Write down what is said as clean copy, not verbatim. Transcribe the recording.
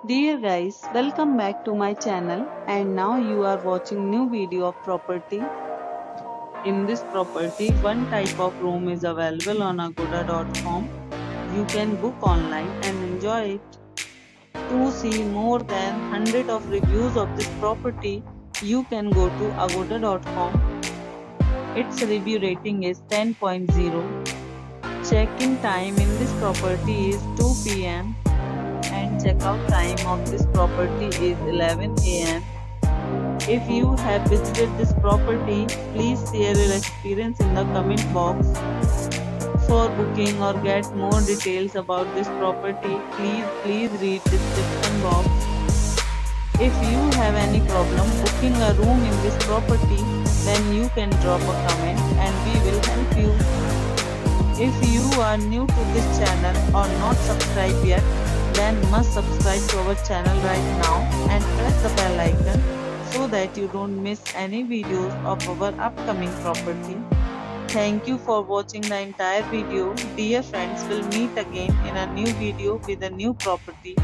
Dear guys, welcome back to my channel and now you are watching new video of property. In this property, one type of room is available on agoda.com. You can book online and enjoy it. To see more than 100 of reviews of this property, you can go to agoda.com. Its review rating is 10.0. Check-in time in this property is 2 p.m. and checkout time of this property is 11 a.m. If you have visited this property, please share your experience in the comment box. For booking or get more details about this property, please read description box. If you have any problem booking a room in this property, then you can drop a comment and we will help you. If you are new to this channel or not subscribed yet, then must subscribe to our channel right now and press the bell icon so that you don't miss any videos of our upcoming property. Thank you for watching the entire video. Dear friends, we'll meet again in a new video with a new property.